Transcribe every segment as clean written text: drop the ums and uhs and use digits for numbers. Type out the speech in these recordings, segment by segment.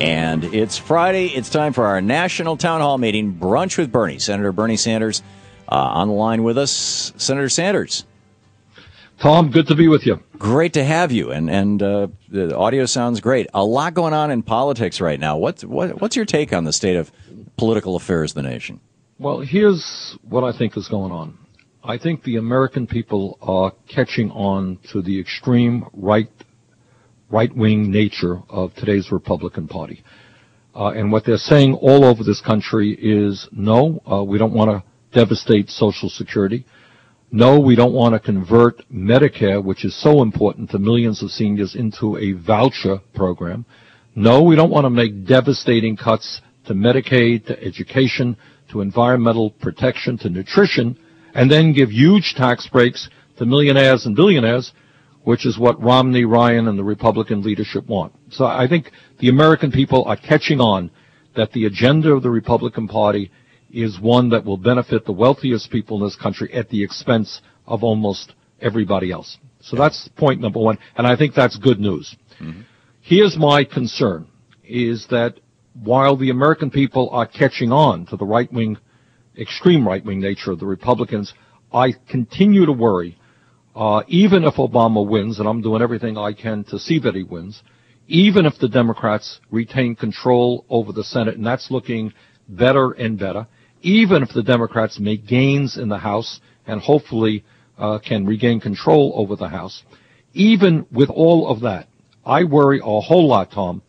And it's Friday. It's time for our national town hall meeting, Brunch with Bernie. Senator Bernie Sanders on the line with us. Senator Sanders. Tom, good to be with you. Great to have you. And the audio sounds great. A lot going on in politics right now. What's your take on the state of political affairs of the nation? Well, here's what I think is going on. I think the American people are catching on to the extreme right-wing nature of today's Republican Party. And what they're saying all over this country is, no, we don't want to devastate Social Security. No, we don't want to convert Medicare, which is so important to millions of seniors, into a voucher program. No, we don't want to make devastating cuts to Medicaid, to education, to environmental protection, to nutrition, and then give huge tax breaks to millionaires and billionaires, which is what Romney, Ryan, and the Republican leadership want. So I think the American people are catching on that the agenda of the Republican Party is one that will benefit the wealthiest people in this country at the expense of almost everybody else. So that's point number one, and I think that's good news. Mm-hmm. Here's my concern, is that while the American people are catching on to the right-wing, extreme right-wing nature of the Republicans, I continue to worry, even if Obama wins, and I'm doing everything I can to see that he wins, even if the Democrats retain control over the Senate, and that's looking better and better, even if the Democrats make gains in the House and hopefully can regain control over the House, even with all of that, I worry a whole lot, Tom,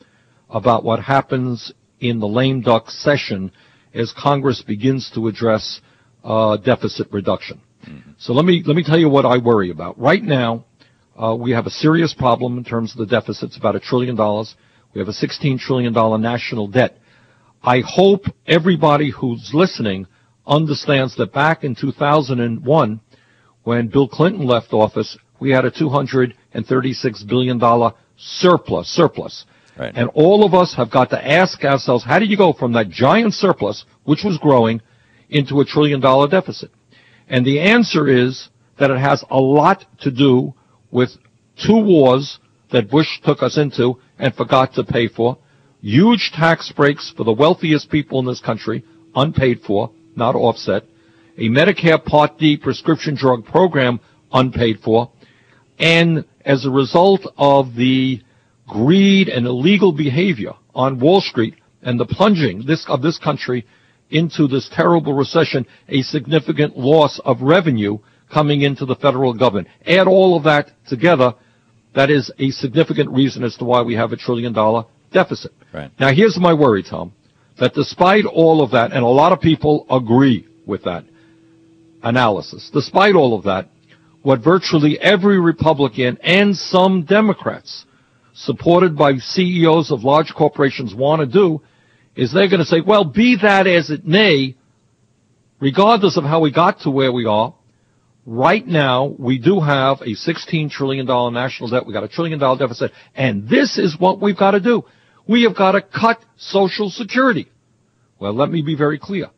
about what happens in the lame duck session as Congress begins to address deficit reduction. Mm-hmm. So let me tell you what I worry about. Right now, we have a serious problem in terms of the deficit. It's about $1 trillion. We have a $16 trillion national debt. I hope everybody who's listening understands that back in 2001, when Bill Clinton left office, we had a $236 billion surplus. Right. And all of us have got to ask ourselves, how did you go from that giant surplus, which was growing, into a $1 trillion deficit? And the answer is that it has a lot to do with two wars that Bush took us into and forgot to pay for, huge tax breaks for the wealthiest people in this country, unpaid for, not offset, a Medicare Part D prescription drug program unpaid for, and as a result of the greed and illegal behavior on Wall Street and the plunging of this country into this terrible recession, a significant loss of revenue coming into the federal government. Add all of that together, that is a significant reason as to why we have a $1 trillion deficit. Right. Now, here's my worry, Tom, that despite all of that, and a lot of people agree with that analysis, despite all of that, what virtually every Republican and some Democrats supported by CEOs of large corporations want to do is they're going to say, well, be that as it may, regardless of how we got to where we are, right now we do have a $16 trillion national debt. We got a $1 trillion deficit, and this is what we've got to do. We have got to cut Social Security. Well, let me be very clear.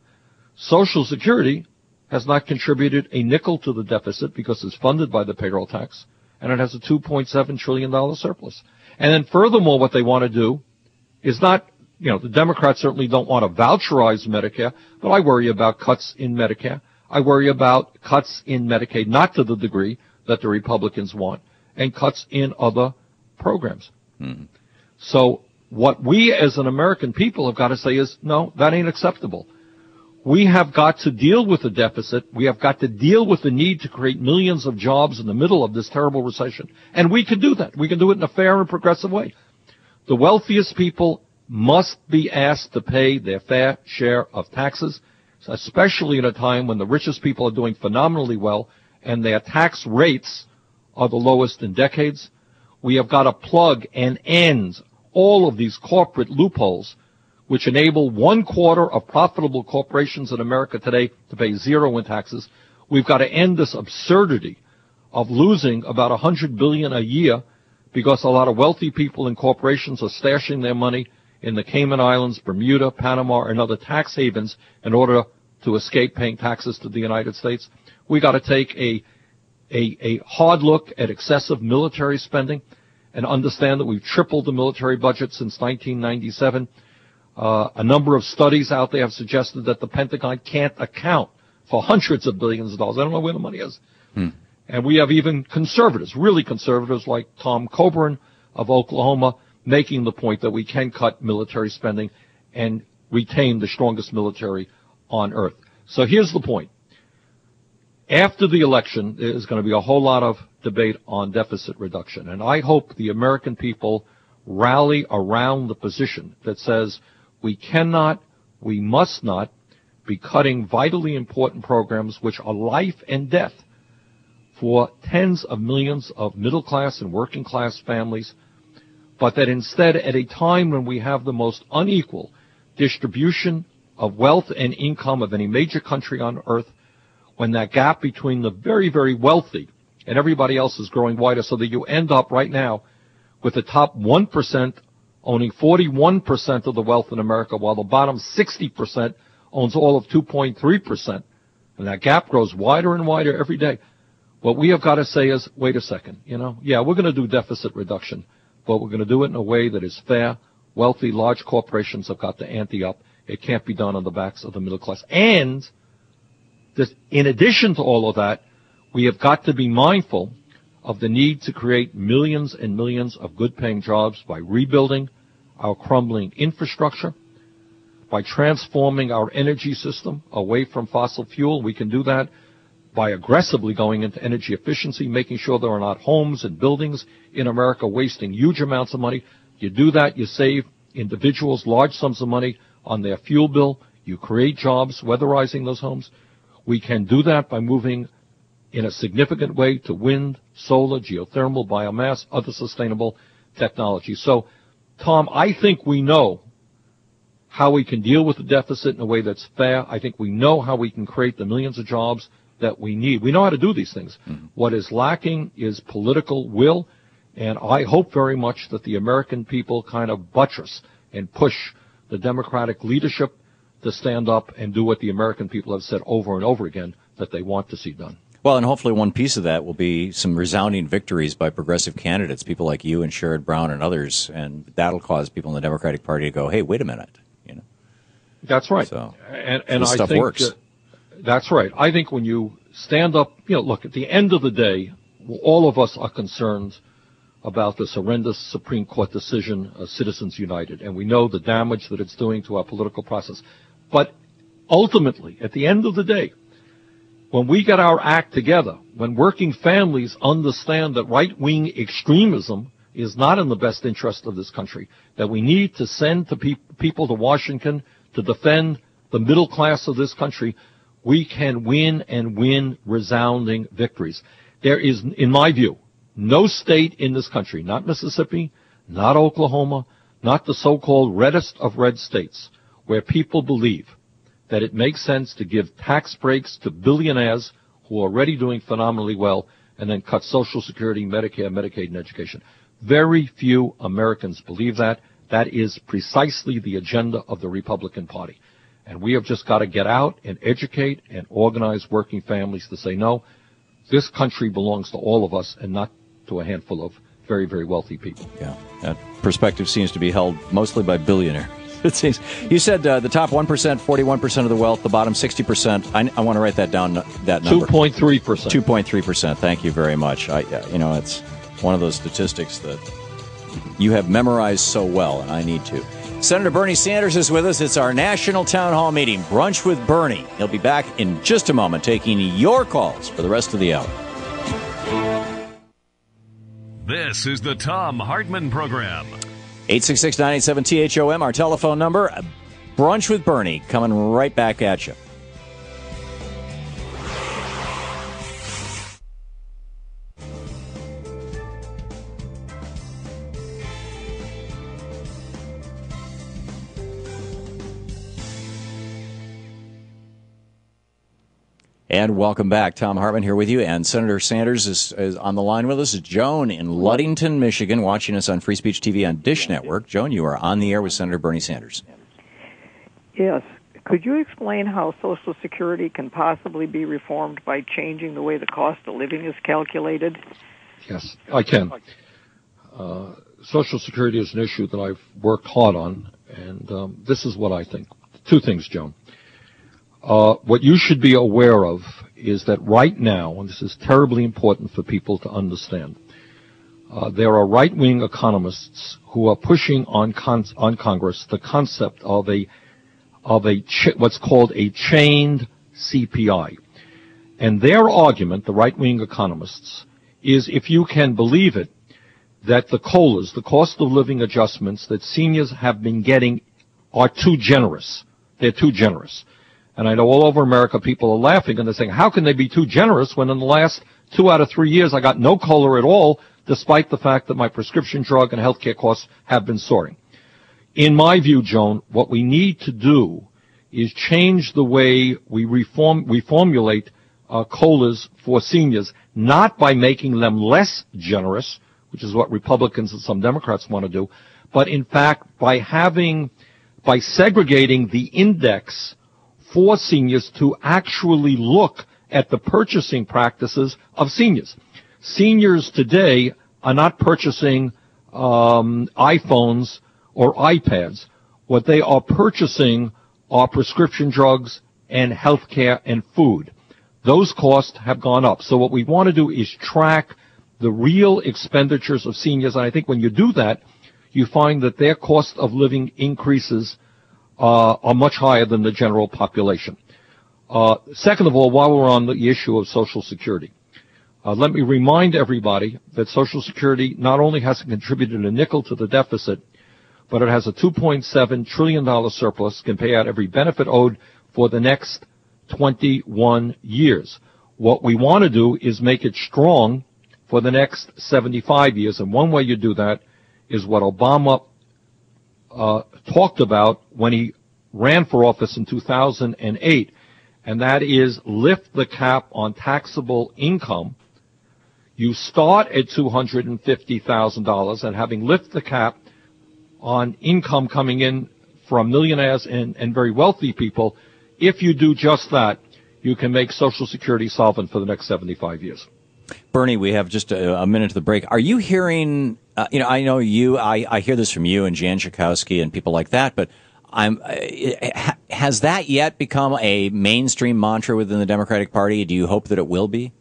Social Security has not contributed a nickel to the deficit because it's funded by the payroll tax, and it has a $2.7 trillion surplus. And then furthermore, what they want to do is not, the Democrats certainly don't want to voucherize Medicare, but I worry about cuts in Medicare. I worry about cuts in Medicaid, not to the degree that the Republicans want, and cuts in other programs. Mm-hmm. So what we as an American people have got to say is, no, that ain't acceptable. We have got to deal with the deficit. We have got to deal with the need to create millions of jobs in the middle of this terrible recession. And we can do that. We can do it in a fair and progressive way. The wealthiest people must be asked to pay their fair share of taxes, especially in a time when the richest people are doing phenomenally well and their tax rates are the lowest in decades. We have got to plug and end all of these corporate loopholes which enable 1/4 of profitable corporations in America today to pay zero in taxes. We've got to end this absurdity of losing about $100 billion a year because a lot of wealthy people and corporations are stashing their money in the Cayman Islands, Bermuda, Panama, and other tax havens in order to escape paying taxes to the United States. We got to take a hard look at excessive military spending. and understand that we've tripled the military budget since 1997. A number of studies out there have suggested that the Pentagon can't account for hundreds of billions of dollars. I don't know where the money is. And we have even conservatives, really conservatives like Tom Coburn of Oklahoma, making the point that we can cut military spending and retain the strongest military on earth. So here's the point. After the election, there's going to be a whole lot of debate on deficit reduction. And I hope the American people rally around the position that says we cannot, we must not be cutting vitally important programs which are life and death for tens of millions of middle-class and working-class families, but that instead, at a time when we have the most unequal distribution of wealth and income of any major country on earth, when that gap between the very, very wealthy and everybody else is growing wider, so that you end up right now with the top 1% owning 41% of the wealth in America, while the bottom 60% owns all of 2.3%. And that gap grows wider and wider every day. What we have got to say is, wait a second, yeah, we're going to do deficit reduction, but we're going to do it in a way that is fair. Wealthy, large corporations have got to ante up. It can't be done on the backs of the middle class. And in addition to all of that, we have got to be mindful of the need to create millions and millions of good-paying jobs by rebuilding our crumbling infrastructure, by transforming our energy system away from fossil fuel. We can do that by aggressively going into energy efficiency, making sure there are not homes and buildings in America wasting huge amounts of money. You do that, you save individuals large sums of money on their fuel bill. You create jobs, weatherizing those homes. We can do that by moving in a significant way to wind, solar, geothermal, biomass, other sustainable technologies. So, Tom, I think we know how we can deal with the deficit in a way that's fair. I think we know how we can create the millions of jobs that we need. We know how to do these things. What is lacking is political will, and I hope very much that the American people kind of buttress and push the Democratic leadership to stand up and do what the American people have said over and over again that they want to see done. Well, and hopefully one piece of that will be some resounding victories by progressive candidates, people like you and Sherrod Brown and others, and that'll cause people in the Democratic Party to go, hey, wait a minute. That's right. So, and this I stuff think works. That's right. I think when you stand up, look, at the end of the day, all of us are concerned about this horrendous Supreme Court decision, Citizens United, and we know the damage that it's doing to our political process. But ultimately, at the end of the day, when we get our act together, when working families understand that right-wing extremism is not in the best interest of this country, that we need to send to people to Washington to defend the middle class of this country, we can win and win resounding victories. There is, in my view, no state in this country, not Mississippi, not Oklahoma, not the so-called reddest of red states, where people believe that it makes sense to give tax breaks to billionaires who are already doing phenomenally well and then cut Social Security, Medicare, Medicaid, and education. Very few Americans believe that. That is precisely the agenda of the Republican Party. And we have just got to get out and educate and organize working families to say, no, this country belongs to all of us and not to a handful of very, very wealthy people. Yeah, that perspective seems to be held mostly by billionaires. It seems. You said the top 1%, 41% of the wealth, the bottom 60%. I want to write that down, that number. 2.3%. 2.3%. Thank you very much. It's one of those statistics that you have memorized so well, and I need to. Senator Bernie Sanders is with us. It's our national town hall meeting, Brunch with Bernie. He'll be back in just a moment, taking your calls for the rest of the hour. This is the Thom Hartmann Program. 866-987-THOM, our telephone number. Brunch with Bernie, coming right back at you. And welcome back. Thom Hartmann here with you, and Senator Sanders is on the line with us. Joan in Ludington, Michigan, watching us on Free Speech TV on Dish Network. Joan, you are on the air with Senator Bernie Sanders. Yes. Could you explain how Social Security can possibly be reformed by changing the way the cost of living is calculated? Yes, I can. Social Security is an issue that I've worked hard on, and this is what I think. Two things, Joan. What you should be aware of is that right now, and this is terribly important for people to understand, there are right-wing economists who are pushing on Congress the concept of what's called a chained CPI. And their argument, the right-wing economists, is, if you can believe it, that the COLAs, the cost of living adjustments that seniors have been getting, are too generous. They're too generous. And I know all over America people are laughing and they're saying, how can they be too generous when in the last 2 out of 3 years I got no COLA at all, despite the fact that my prescription drug and health care costs have been soaring? In my view, Joan, what we need to do is change the way we reformulate COLAs for seniors, not by making them less generous, which is what Republicans and some Democrats want to do, but in fact by segregating the index for seniors to actually look at the purchasing practices of seniors. Seniors today are not purchasing iPhones or iPads. What they are purchasing are prescription drugs and health care and food. Those costs have gone up. So what we want to do is track the real expenditures of seniors, and I think when you do that, you find that their cost of living increases are much higher than the general population. Second of all, while we're on the issue of Social Security, let me remind everybody that Social Security not only hasn't contributed a nickel to the deficit, but it has a $2.7 trillion surplus, can pay out every benefit owed for the next 21 years. What we want to do is make it strong for the next 75 years, and one way you do that is what Obama talked about when he ran for office in 2008, and that is lift the cap on taxable income. You start at $250,000, and having lifted the cap on income coming in from millionaires and very wealthy people, if you do just that, you can make Social Security solvent for the next 75 years. Bernie, we have just a minute to the break. Are you hearing, I know I hear this from you and Jan Schakowsky and people like that, but has that yet become a mainstream mantra within the Democratic Party? Do you hope that it will be?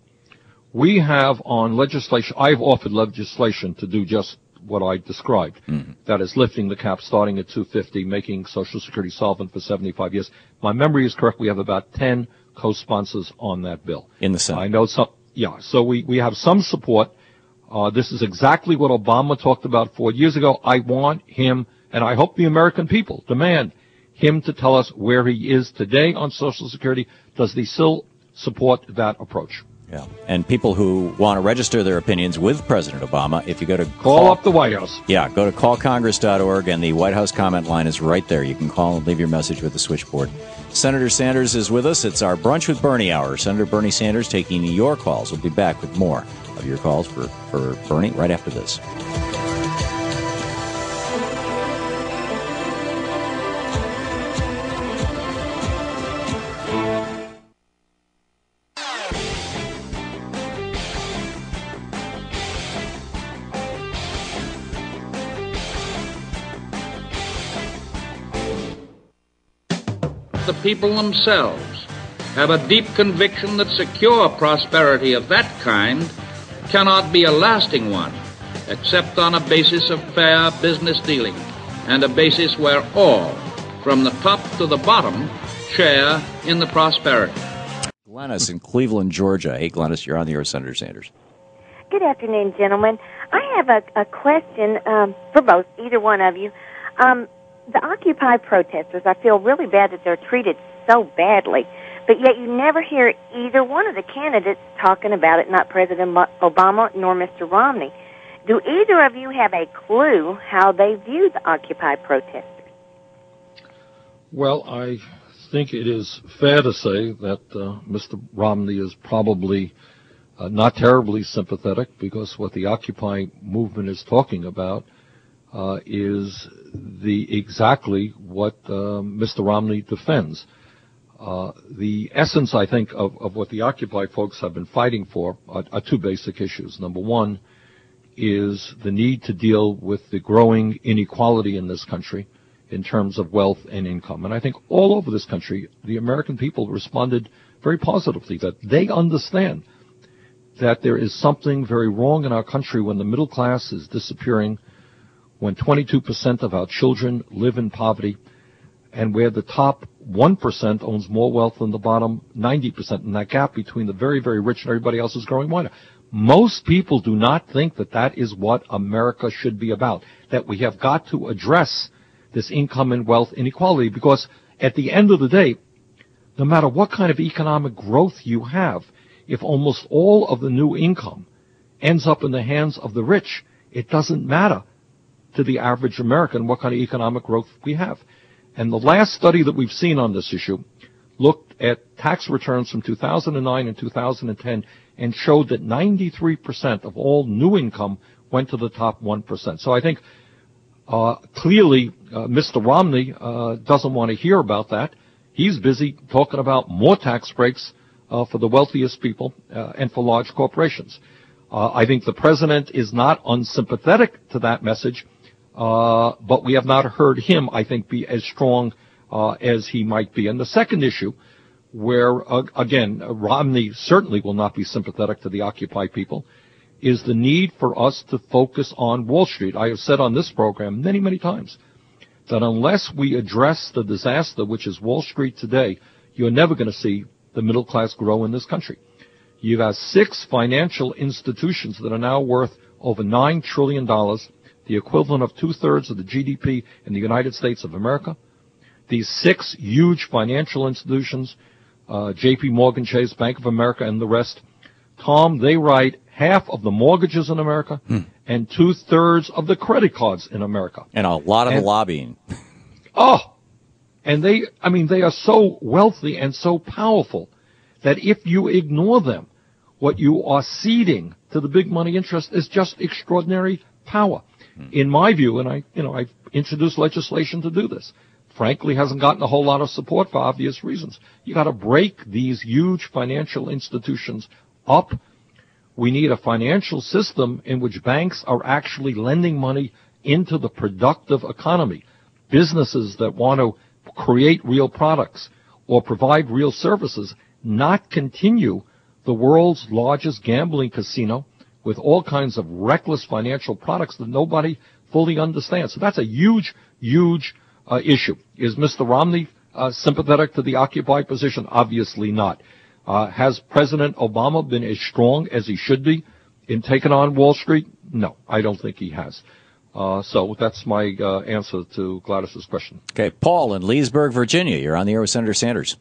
We have on legislation, I've offered legislation to do just what I described. Mm-hmm. That is lifting the cap, starting at $250, making Social Security solvent for 75 years. My memory is correct. We have about 10 co-sponsors on that bill. In the Senate. I know some. Yeah, so we have some support. This is exactly what Obama talked about 4 years ago. I want him, and I hope the American people demand him to tell us where he is today on Social Security. Does he still support that approach? Yeah, and people who want to register their opinions with President Obama, if you go to call up the White House. Yeah, go to callcongress.org, and the White House comment line is right there. You can call and leave your message with the switchboard. Senator Sanders is with us. It's our Brunch with Bernie hour. Senator Bernie Sanders taking your calls. We'll be back with more of your calls for Bernie right after this. The people themselves have a deep conviction that secure prosperity of that kind cannot be a lasting one, except on a basis of fair business dealing and a basis where all, from the top to the bottom, share in the prosperity. Glennis in Cleveland, Georgia. Hey, Glennis, you're on the air, Senator Sanders. Good afternoon, gentlemen. I have a question for either one of you. The Occupy protesters, I feel really bad that they're treated so badly, but yet you never hear either one of the candidates talking about it, not President Obama nor Mr. Romney. Do either of you have a clue how they view the Occupy protesters? Well, I think it is fair to say that Mr. Romney is probably not terribly sympathetic, because what the Occupy movement is talking about is exactly what Mr. Romney defends. The essence, I think, of what the Occupy folks have been fighting for are two basic issues. Number one is the need to deal with the growing inequality in this country in terms of wealth and income. And I think all over this country, the American people responded very positively, that they understand that there is something very wrong in our country when the middle class is disappearing, when 22% of our children live in poverty, and where the top 1% owns more wealth than the bottom 90%, and that gap between the very, very rich and everybody else is growing wider. Most people do not think that that is what America should be about, that we have got to address this income and wealth inequality, because at the end of the day, no matter what kind of economic growth you have, if almost all of the new income ends up in the hands of the rich, it doesn't matter to the average American what kind of economic growth we have. And the last study that we've seen on this issue looked at tax returns from 2009 and 2010 and showed that 93% of all new income went to the top 1%. So I think clearly Mr. Romney doesn't want to hear about that. He's busy talking about more tax breaks for the wealthiest people and for large corporations. I think the president is not unsympathetic to that message, but we have not heard him, I think, be as strong as he might be. And the second issue, where, again, Romney certainly will not be sympathetic to the Occupy people, is the need for us to focus on Wall Street. I have said on this program many, many times that unless we address the disaster, which is Wall Street today, you're never going to see the middle class grow in this country. You've got 6 financial institutions that are now worth over $9 trillion, the equivalent of 2/3 of the GDP in the United States of America. These 6 huge financial institutions, J.P. Morgan Chase, Bank of America, and the rest, Tom, they write half of the mortgages in America and 2/3 of the credit cards in America. And a lot of the lobbying. And they are so wealthy and so powerful that if you ignore them, what you are ceding to the big money interest is just extraordinary power. In my view, and I've introduced legislation to do this, frankly hasn't gotten a whole lot of support for obvious reasons. You got to break these huge financial institutions up. We need a financial system in which banks are actually lending money into the productive economy. Businesses that want to create real products or provide real services, not continue the world's largest gambling casino with all kinds of reckless financial products that nobody fully understands. So that's a huge, huge issue. Is Mr. Romney sympathetic to the Occupy position? Obviously not. Has President Obama been as strong as he should be in taking on Wall Street? No, I don't think he has. So that's my answer to Gladys's question. Okay, Paul in Leesburg, Virginia. You're on the air with Senator Sanders.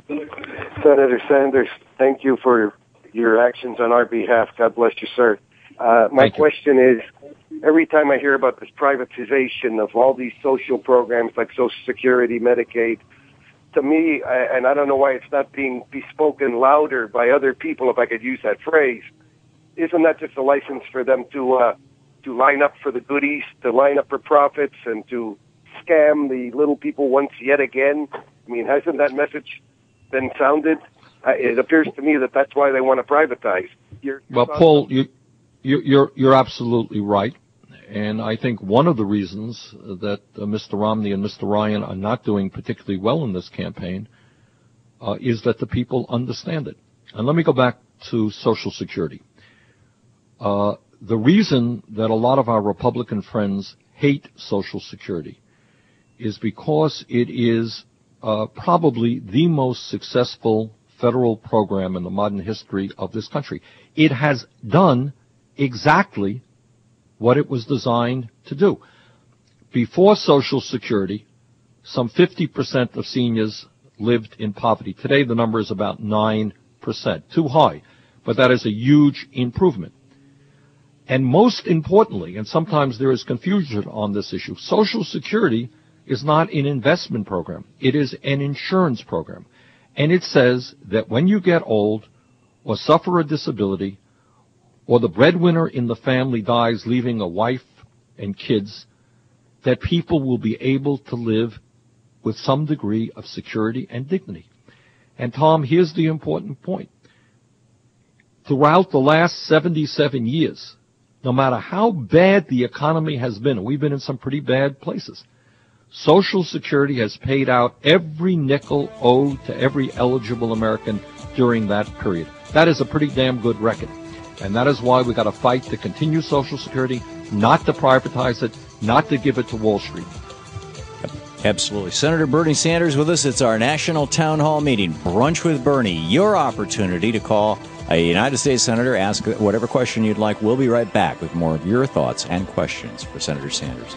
Senator Sanders, thank you for your actions on our behalf. God bless you, sir. My question is, every time I hear about this privatization of all these social programs like Social Security, Medicaid, to me, and I don't know why it's not being bespoken louder by other people, if I could use that phrase, isn't that just a license for them to line up for the goodies, to line up for profits, and to scam the little people once yet again? I mean, hasn't that message been sounded? It appears to me that that's why they want to privatize. Well, Paul, you're absolutely right. And I think one of the reasons that Mr. Romney and Mr. Ryan are not doing particularly well in this campaign is that the people understand it. And let me go back to Social Security. The reason that a lot of our Republican friends hate Social Security is because it is probably the most successful federal program in the modern history of this country. It has done exactly what it was designed to do. Before Social Security, some 50% of seniors lived in poverty. Today the number is about 9%. Too high, but that is a huge improvement. And most importantly, and sometimes there is confusion on this issue, Social Security is not an investment program. It is an insurance program. And it says that when you get old or suffer a disability or the breadwinner in the family dies leaving a wife and kids, that people will be able to live with some degree of security and dignity. And Tom, here's the important point. Throughout the last 77 years, no matter how bad the economy has been, we've been in some pretty bad places, Social Security has paid out every nickel owed to every eligible American during that period. That is a pretty damn good record. And that is why we got to fight to continue Social Security, not to privatize it, not to give it to Wall Street. Absolutely. Senator Bernie Sanders with us. It's our national town hall meeting, Brunch with Bernie. Your opportunity to call a United States senator, ask whatever question you'd like. We'll be right back with more of your thoughts and questions for Senator Sanders.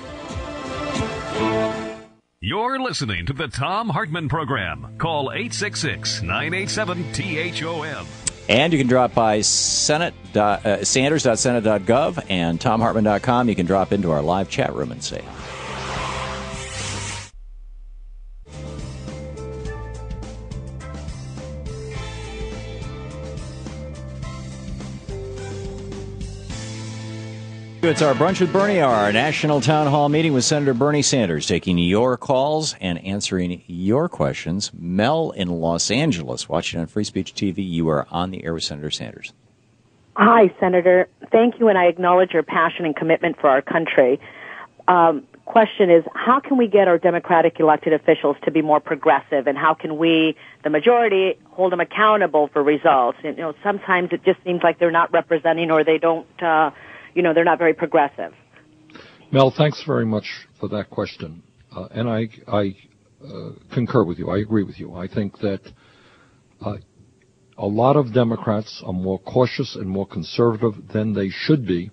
You're listening to the Thom Hartmann Program. Call 866-987-THOM. And you can drop by sanders.senate.gov and thomhartmann.com. You can drop into our live chat room and say. It's our Brunch with Bernie, our national town hall meeting with Senator Bernie Sanders, taking your calls and answering your questions. Mel in Los Angeles, watching on Free Speech TV. You are on the air with Senator Sanders. Hi, Senator. Thank you, and I acknowledge your passion and commitment for our country. Question is, how can we get our Democratic elected officials to be more progressive, and how can we, the majority, hold them accountable for results? And, sometimes it just seems like they're not representing, or they don't, they're not very progressive. Mel, thanks very much for that question. And I concur with you. I agree with you. I think that a lot of Democrats are more cautious and more conservative than they should be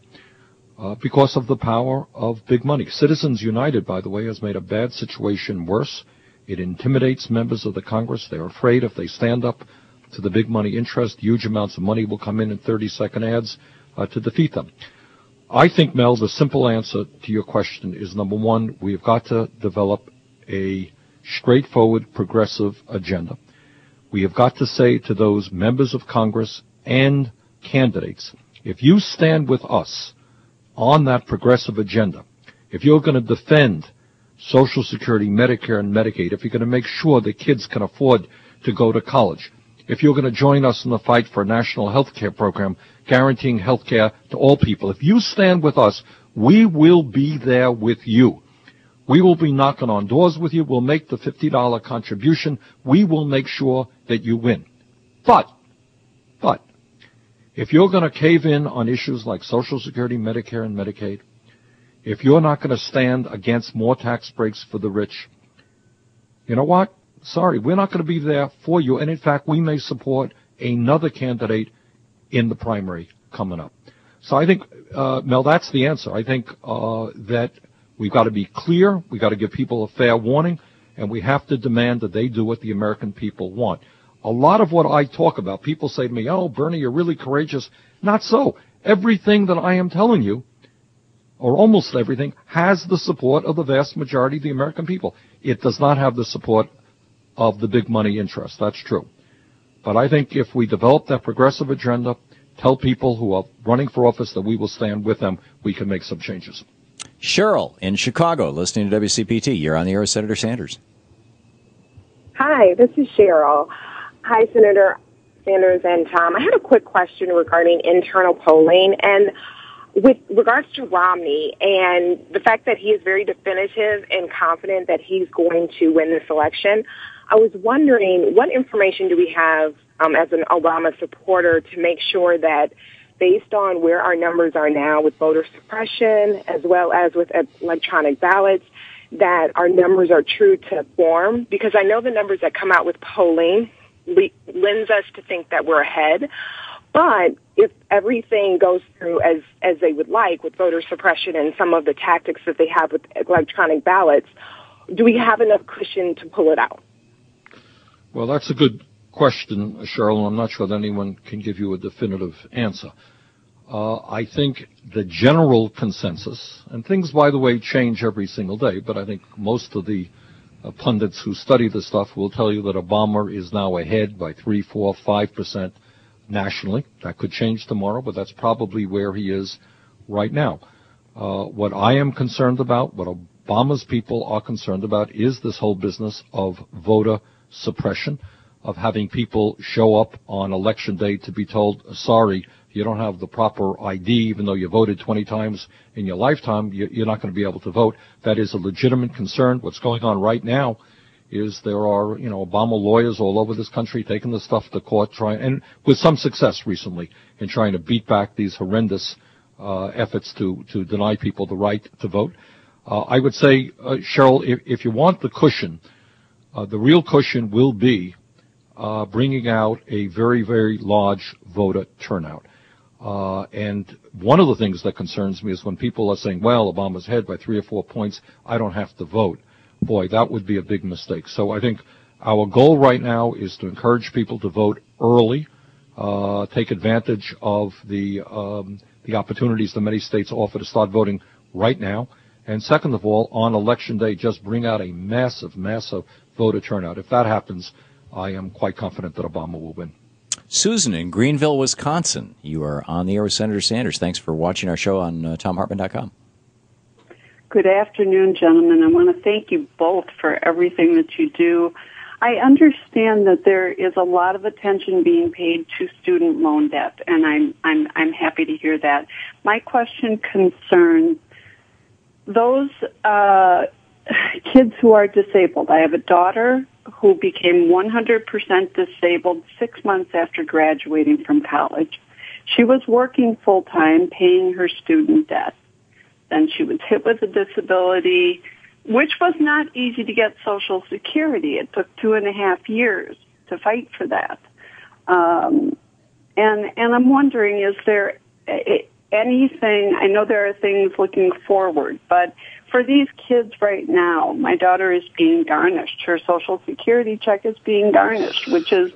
because of the power of big money. Citizens United, by the way, has made a bad situation worse. It intimidates members of the Congress. They're afraid if they stand up to the big money interest, huge amounts of money will come in 30-second ads to defeat them. I think, Mel, the simple answer to your question is, number one, we've got to develop a straightforward, progressive agenda. We have got to say to those members of Congress and candidates, if you stand with us on that progressive agenda, if you're going to defend Social Security, Medicare, and Medicaid, if you're going to make sure that kids can afford to go to college, if you're going to join us in the fight for a national health care program guaranteeing health care to all people, if you stand with us, we will be there with you. We will be knocking on doors with you. We'll make the $50 contribution. We will make sure that you win. But, if you're going to cave in on issues like Social Security, Medicare, and Medicaid, if you're not going to stand against more tax breaks for the rich, you know what? Sorry, we're not going to be there for you. And in fact, we may support another candidate in the primary coming up. So I think, Mel, that's the answer. I think that we've got to be clear. We've got to give people a fair warning, and we have to demand that they do what the American people want. A lot of what I talk about, people say to me, oh, Bernie, you're really courageous. Not so. Everything that I am telling you, or almost everything, has the support of the vast majority of the American people. It does not have the support of the big money interest. That's true. But I think if we develop that progressive agenda, tell people who are running for office that we will stand with them, we can make some changes. Cheryl in Chicago, listening to WCPT. You're on the air with Senator Sanders. Hi, this is Cheryl. Hi, Senator Sanders and Tom. I had a quick question regarding internal polling. And with regards to Romney and the fact that he is very definitive and confident that he's going to win this election, I was wondering what information do we have as an Obama supporter to make sure that based on where our numbers are now with voter suppression as well as with electronic ballots, that our numbers are true to form? Because I know the numbers that come out with polling lends us to think that we're ahead. But if everything goes through as they would like with voter suppression and some of the tactics that they have with electronic ballots, do we have enough cushion to pull it out? Well, that's a good question, Cheryl, and I'm not sure that anyone can give you a definitive answer. I think the general consensus, and things, by the way, change every single day, but I think most of the pundits who study this stuff will tell you that Obama is now ahead by 3, 4, 5% nationally. That could change tomorrow, but that's probably where he is right now. What I am concerned about, what Obama's people are concerned about, is this whole business of voter suppression. of having people show up on election day to be told, sorry, you don't have the proper ID, even though you voted 20 times in your lifetime, you're not going to be able to vote. That is a legitimate concern. What's going on right now is there are, Obama lawyers all over this country taking the stuff to court, and with some success recently in trying to beat back these horrendous efforts to deny people the right to vote. I would say, Cheryl, if you want the cushion, the real cushion will be bringing out a very, very large voter turnout. And one of the things that concerns me is when people are saying, well, Obama's ahead by 3 or 4 points, I don't have to vote. Boy, that would be a big mistake. So I think our goal right now is to encourage people to vote early, take advantage of the opportunities that many states offer to start voting right now. And second of all, on Election Day, just bring out a massive, massive voter turnout. If that happens, I am quite confident that Obama will win. Susan in Greenville, Wisconsin. You are on the air with Senator Sanders. Thanks for watching our show on ThomHartmann.com. Good afternoon, gentlemen. I want to thank you both for everything that you do. I understand that there is a lot of attention being paid to student loan debt, and I'm happy to hear that. My question concerns those kids who are disabled. I have a daughter who became 100% disabled 6 months after graduating from college. She was working full-time, paying her student debt. Then she was hit with a disability, which was not easy to get Social Security. It took 2.5 years to fight for that. And I'm wondering, is there anything, I know there are things looking forward, but for these kids right now, my daughter is being garnished. Her Social Security check is being garnished, which is,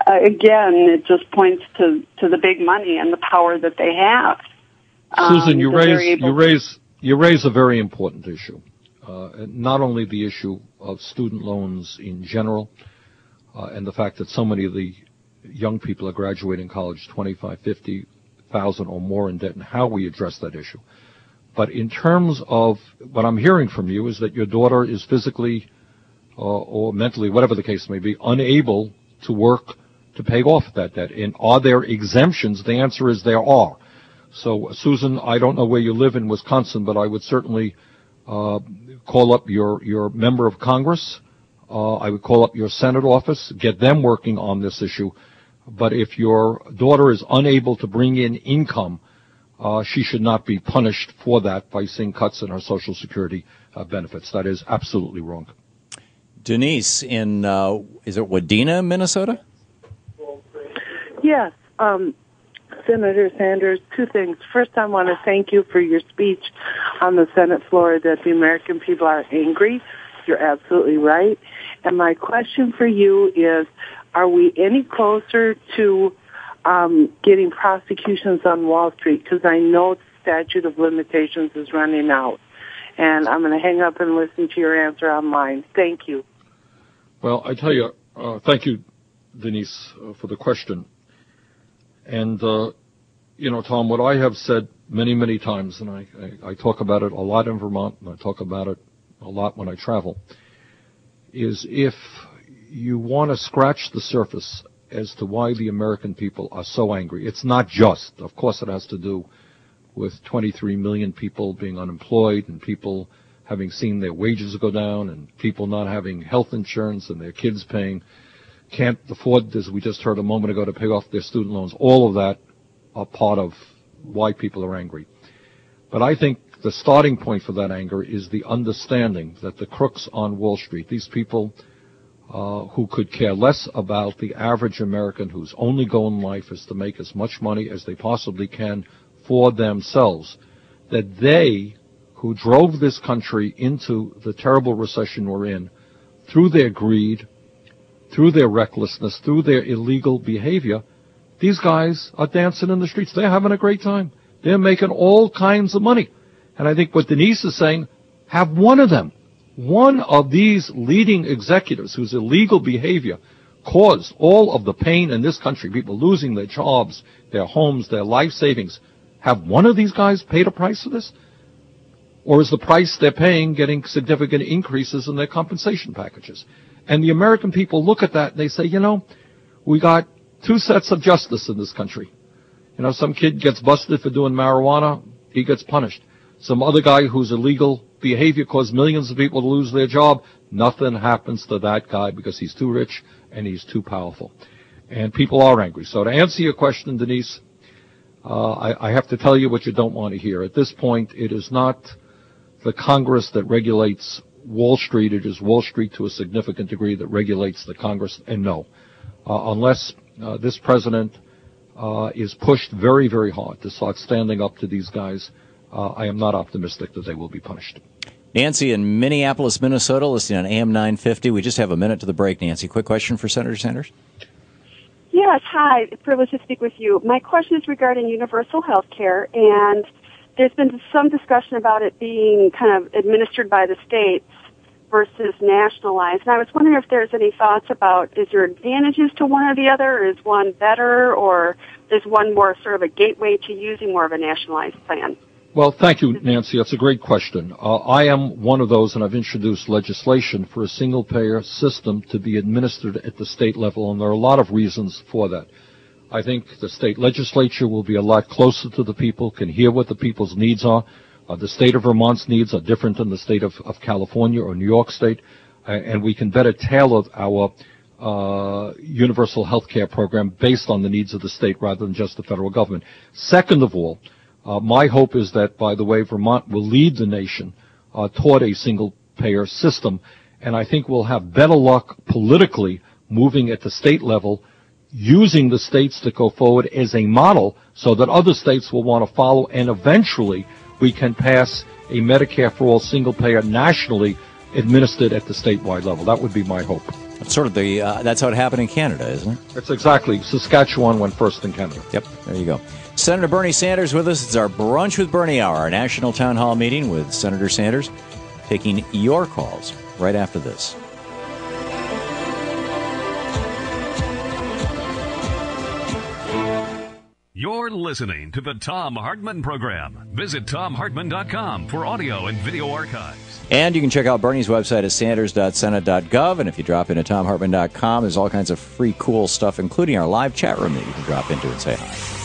again, it just points to the big money and the power that they have. Susan, you raise a very important issue. Not only the issue of student loans in general, and the fact that so many of the young people are graduating college $25,000, $50,000 or more in debt, and how we address that issue. But in terms of what I'm hearing from you is that your daughter is physically or mentally, whatever the case may be, unable to work to pay off that debt. And are there exemptions? The answer is there are. So, Susan, I don't know where you live in Wisconsin, but I would certainly call up your member of Congress. I would call up your Senate office, get them working on this issue. But if your daughter is unable to bring in income, she should not be punished for that by seeing cuts in her Social Security benefits. That is absolutely wrong. Denise in, is it Wadena, Minnesota? Yes. Senator Sanders, two things. First, I want to thank you for your speech on the Senate floor that the American people are angry. You're absolutely right. And my question for you is, are we any closer to getting prosecutions on Wall Street? Because I know the statute of limitations is running out. And I'm going to hang up and listen to your answer online. Thank you. Well, I tell you, thank you, Denise, for the question. And, Tom, what I have said many, many times, and I talk about it a lot in Vermont, and I talk about it a lot when I travel, is if you want to scratch the surface as to why the American people are so angry, it's not just, of course it has to do with 23 million people being unemployed and people having seen their wages go down and people not having health insurance and their kids can't afford, as we just heard a moment ago, to pay off their student loans. All of that are part of why people are angry. But I think the starting point for that anger is the understanding that the crooks on Wall Street, these people who could care less about the average American whose only goal in life is to make as much money as they possibly can for themselves, that they, who drove this country into the terrible recession we're in, through their greed, through their recklessness, through their illegal behavior, these guys are dancing in the streets. They're having a great time. They're making all kinds of money. And I think what Denise is saying, have one of them. One of these leading executives whose illegal behavior caused all of the pain in this country, people losing their jobs, their homes, their life savings. Have one of these guys paid a price for this? Or is the price they're paying getting significant increases in their compensation packages? And the American people look at that and they say, you know, we got two sets of justice in this country. You know, some kid gets busted for doing marijuana, he gets punished. Some other guy whose illegal behavior caused millions of people to lose their job, nothing happens to that guy because he's too rich and he's too powerful. And people are angry. So to answer your question, Denise, I have to tell you what you don't want to hear. At this point, it is not the Congress that regulates Wall Street. It is Wall Street to a significant degree that regulates the Congress. And no, unless this president is pushed very, very hard to start standing up to these guys, I am not optimistic that they will be punished. Nancy in Minneapolis, Minnesota, listening on AM 950. We just have a minute to the break, Nancy. Quick question for Senator Sanders. Yes, hi. Privileged to speak with you. My question is regarding universal health care, and there's been some discussion about it being kind of administered by the states versus nationalized. And I was wondering if there's any thoughts about, is there advantages to one or the other? Is one better, or is one more sort of a gateway to using more of a nationalized plan? Well, thank you, Nancy. That's a great question. I am one of those, and I've introduced legislation for a single-payer system to be administered at the state level, and there are a lot of reasons for that. I think the state legislature will be a lot closer to the people, can hear what the people's needs are. The state of Vermont's needs are different than the state of California or New York State, and we can better tailor our universal health care program based on the needs of the state rather than just the federal government. Second of all, my hope is that, by the way, Vermont will lead the nation toward a single-payer system, and I think we'll have better luck politically moving at the state level, using the states to go forward as a model so that other states will want to follow, and eventually we can pass a Medicare for all single-payer nationally administered at the statewide level. That would be my hope. That's sort of that's how it happened in Canada, isn't it? That's exactly. Saskatchewan went first in Canada. Yep, there you go. Senator Bernie Sanders with us. It's our Brunch with Bernie Hour, our national town hall meeting with Senator Sanders, taking your calls right after this. You're listening to the Thom Hartmann Program. Visit ThomHartmann.com for audio and video archives. And you can check out Bernie's website at sanders.senate.gov. And if you drop into ThomHartmann.com, there's all kinds of free, cool stuff, including our live chat room that you can drop into and say hi.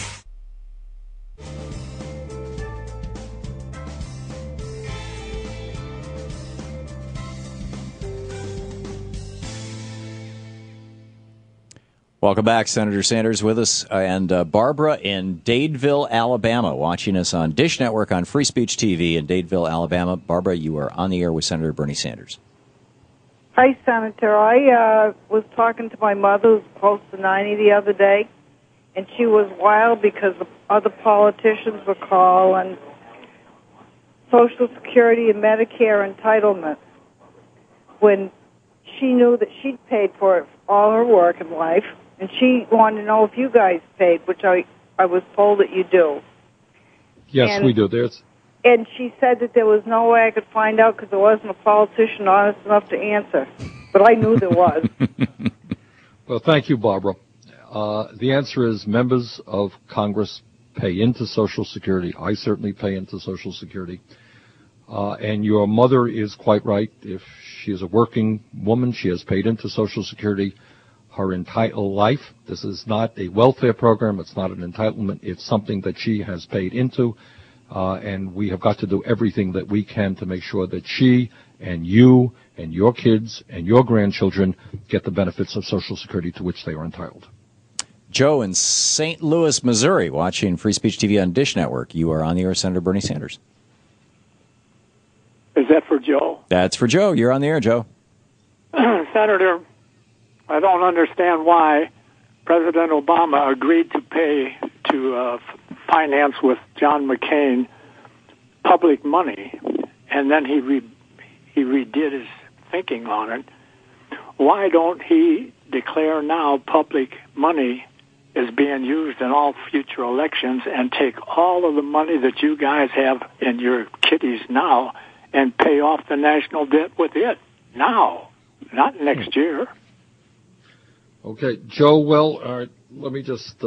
Welcome back. Senator Sanders with us, and Barbara in Dadeville, Alabama, watching us on Dish Network on Free Speech TV in Dadeville, Alabama. Barbara, you are on the air with Senator Bernie Sanders. Hi, Senator. I was talking to my mother, who's close to 90, the other day, and she was wild because the other politicians were calling Social Security and Medicare entitlement when she knew that she'd paid for it all her work in life. And she wanted to know if you guys paid, which I was told that you do. Yes, we do. And she said that there was no way I could find out because there wasn't a politician honest enough to answer. But I knew there was. Well, thank you, Barbara. The answer is members of Congress pay into Social Security. I certainly pay into Social Security. And your mother is quite right. If she is a working woman, she has paid into Social Security her entire life. This is not a welfare program. It's not an entitlement. It's something that she has paid into, and we have got to do everything that we can to make sure that she and you and your kids and your grandchildren get the benefits of Social Security to which they are entitled. Joe in St. Louis, Missouri, watching Free Speech TV on Dish Network. You are on the air with Senator Bernie Sanders. Is that for Joe? That's for Joe. You're on the air, Joe. Senator, I don't understand why President Obama agreed to pay to finance with John McCain public money, and then he redid his thinking on it. Why don't he declare now public money is being used in all future elections and take all of the money that you guys have in your kitties now and pay off the national debt with it now, not next year? Okay, Joe, well, let me just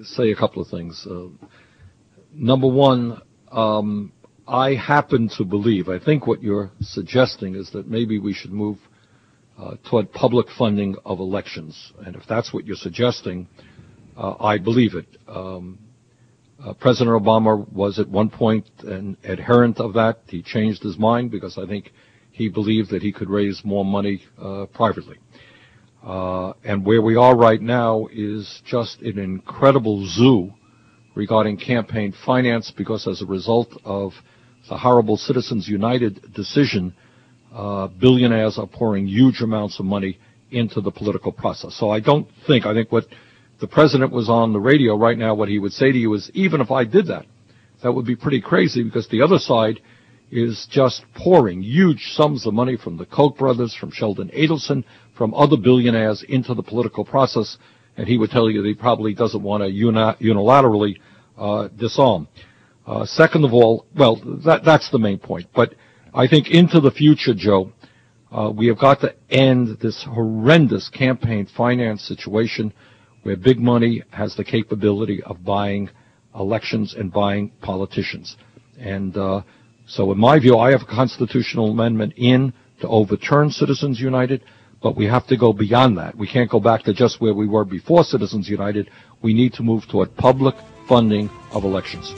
say a couple of things. Number one, I happen to believe, I think what you're suggesting is that maybe we should move toward public funding of elections. And if that's what you're suggesting, I believe it. President Obama was at one point an adherent of that. He changed his mind because I think he believed that he could raise more money privately. And where we are right now is just an incredible zoo regarding campaign finance, because as a result of the horrible Citizens United decision, billionaires are pouring huge amounts of money into the political process. So I think what the president was on the radio right now, what he would say to you is, even if I did that, that would be pretty crazy, because the other side is just pouring huge sums of money from the Koch brothers, from Sheldon Adelson, from other billionaires into the political process, and he would tell you that he probably doesn't want to unilaterally disarm. Second of all, well, that's the main point. But I think into the future, Joe, we have got to end this horrendous campaign finance situation where big money has the capability of buying elections and buying politicians. And so in my view, I have a constitutional amendment in to overturn Citizens United, but we have to go beyond that. We can't go back to just where we were before Citizens United. We need to move toward public funding of elections.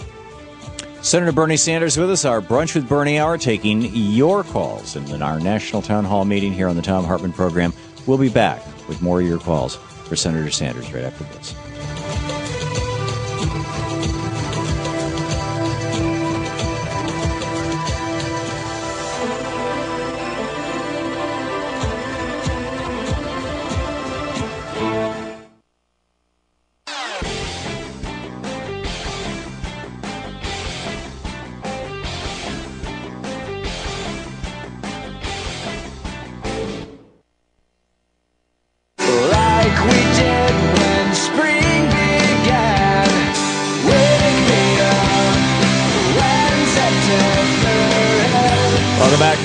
Senator Bernie Sanders with us, our Brunch with Bernie hour, taking your calls in our national town hall meeting here on the Thom Hartmann Program. We'll be back with more of your calls for Senator Sanders right after this.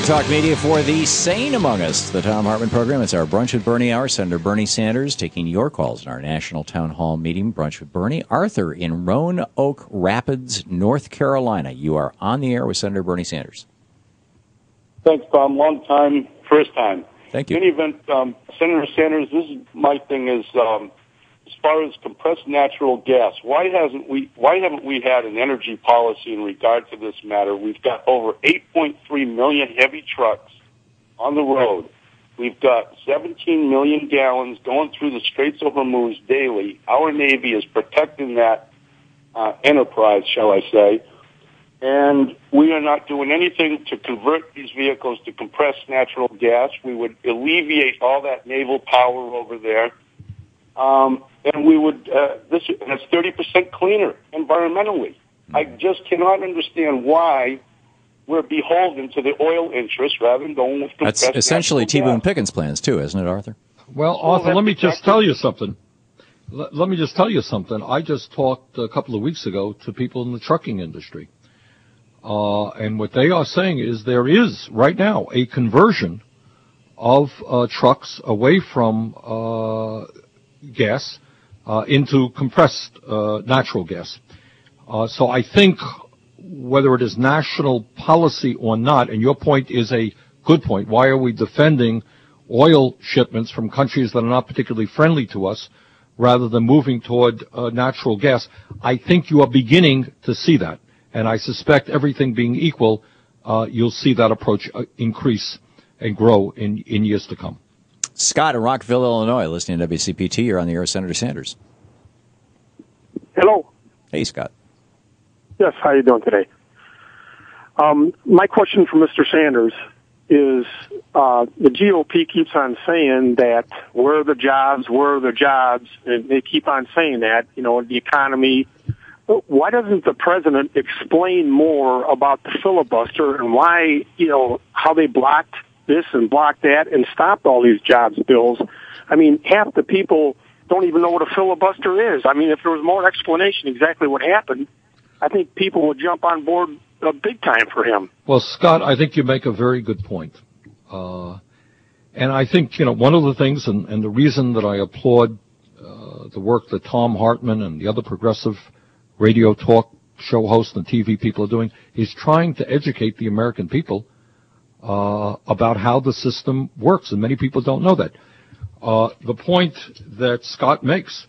Talk media for the sane among us, the Thom Hartmann Program. It's our Brunch with Bernie hour. Senator Bernie Sanders taking your calls in our national town hall meeting, Brunch with Bernie. Arthur in Roanoke Rapids, North Carolina. You are on the air with Senator Bernie Sanders. Thanks, Tom. Long time, first time. Thank you. In any event, Senator Sanders, this is my thing is, as far as compressed natural gas, why haven't we had an energy policy in regard to this matter? We've got over 8.3 million heavy trucks on the road. We've got 17 million gallons going through the Straits of Hormuz daily. Our Navy is protecting that enterprise, shall I say, and we are not doing anything to convert these vehicles to compressed natural gas. We would alleviate all that naval power over there. And we would, and it's 30% cleaner environmentally. I just cannot understand why we're beholden to the oil interests rather than going with compressed. That's essentially T. Boone Pickens' plans too, isn't it, Arthur? Well, Arthur, let me just tell you something. Let me just tell you something. I just talked a couple of weeks ago to people in the trucking industry. And what they are saying is there is right now a conversion of trucks away from gas into compressed natural gas. So I think whether it is national policy or not, and your point is a good point, why are we defending oil shipments from countries that are not particularly friendly to us rather than moving toward natural gas? I think you are beginning to see that, and I suspect everything being equal, you'll see that approach increase and grow in years to come. Scott in Rockville, Illinois, listening to WCPT. You're on the air with Senator Sanders. Hello. Hey, Scott. Yes, how are you doing today? My question for Mr. Sanders is the GOP keeps on saying that where are the jobs, and they keep on saying that, the economy. Why doesn't the president explain more about the filibuster and why, how they blocked this and blocked that and stopped all these jobs bills? I mean, half the people don't even know what a filibuster is. I mean, if there was more explanation exactly what happened, I think people would jump on board big time for him. Well, Scott, I think you make a very good point. And I think, one of the things and the reason that I applaud the work that Thom Hartmann and the other progressive radio talk show hosts and TV people are doing is trying to educate the American people about how the system works, and many people don't know that. The point that Scott makes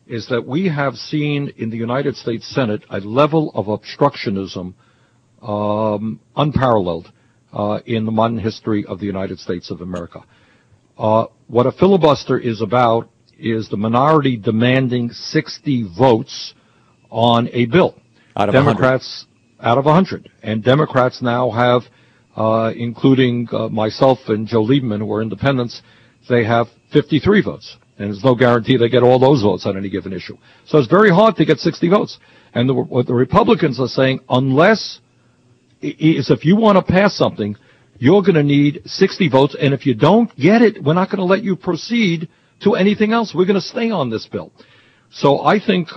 is that we have seen in the United States Senate a level of obstructionism unparalleled in the modern history of the United States of America. What a filibuster is about is the minority demanding 60 votes on a bill. Out of Democrats 100. Out of 100. And Democrats now have, including myself and Joe Lieberman, who are independents, they have 53 votes. And there's no guarantee they get all those votes on any given issue. So it's very hard to get 60 votes. And what the Republicans are saying, unless is if you want to pass something, you're going to need 60 votes. And if you don't get it, we're not going to let you proceed to anything else. We're going to stay on this bill. So I think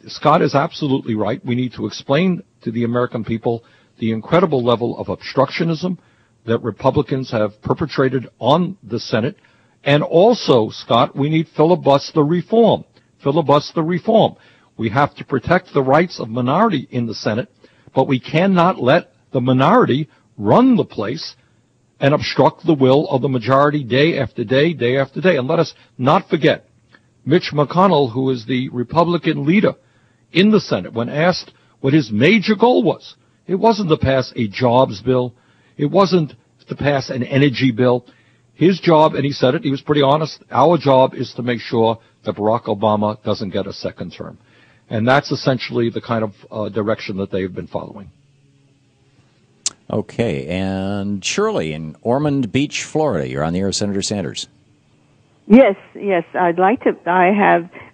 Scott is absolutely right. We need to explain to the American people the incredible level of obstructionism that Republicans have perpetrated on the Senate. And also, Scott, we need filibuster reform. Filibuster reform. We have to protect the rights of minority in the Senate, but we cannot let the minority run the place and obstruct the will of the majority day after day, day after day. And let us not forget, Mitch McConnell, who is the Republican leader in the Senate, when asked what his major goal was, it wasn't to pass a jobs bill. It wasn't to pass an energy bill. His job, and he said it, he was pretty honest, our job is to make sure that Barack Obama doesn't get a second term. And that's essentially the kind of direction that they've been following. Okay, and Shirley in Ormond Beach, Florida. You're on the air with Senator Sanders. Yes, I'd like to.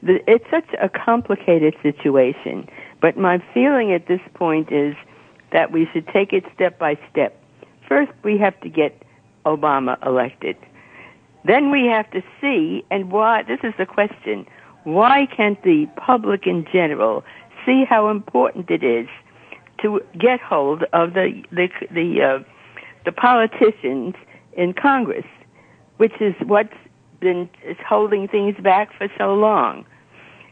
It's such a complicated situation, but my feeling at this point is that we should take it step by step. First, we have to get Obama elected. Then we have to see, and why, this is the question, why can't the public in general see how important it is to get hold of the politicians in Congress, which is what's been holding things back for so long?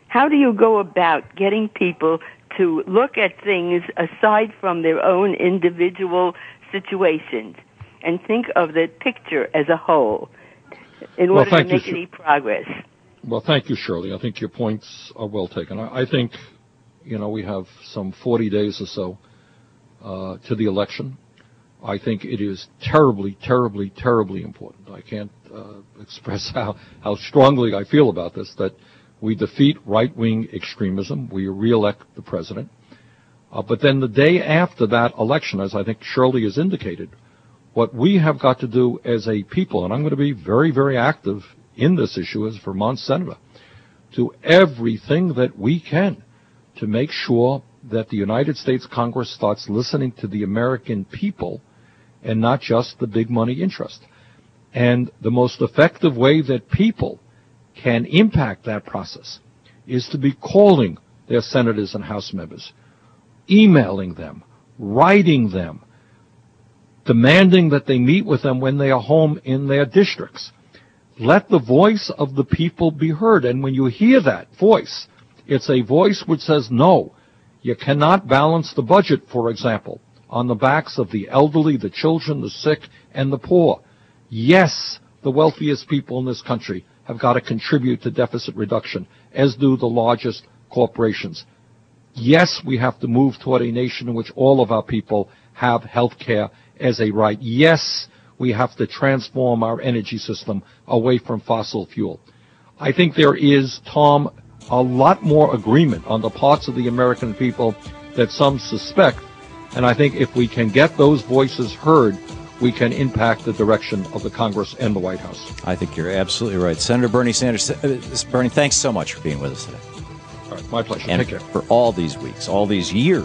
How do you go about getting people to look at things aside from their own individual situations and think of the picture as a whole in order to make any progress? Well, thank you, Shirley. I think your points are well taken. I think, we have some 40 days or so to the election. I think it is terribly, terribly, terribly important. I can't express how strongly I feel about this, that we defeat right-wing extremism, we re-elect the president. But then the day after that election, as I think Shirley has indicated, what we have got to do as a people, and I'm going to be very, very active in this issue as Vermont senator, do everything that we can to make sure that the United States Congress starts listening to the American people and not just the big money interest. And the most effective way that people can impact that process is to be calling their senators and House members, emailing them, writing them, demanding that they meet with them when they are home in their districts. Let the voice of the people be heard. And when you hear that voice, it's a voice which says, no, you cannot balance the budget, for example, on the backs of the elderly, the children, the sick, and the poor. Yes, the wealthiest people in this country have got to contribute to deficit reduction, as do the largest corporations. Yes, we have to move toward a nation in which all of our people have health care as a right. Yes, we have to transform our energy system away from fossil fuel. I think there is, Tom, a lot more agreement on the parts of the American people that some suspect, and I think if we can get those voices heard, we can impact the direction of the Congress and the White House. I think you're absolutely right. Senator Bernie Sanders, Bernie, thanks so much for being with us today. All right, my pleasure. And take care. For all these weeks, all these years.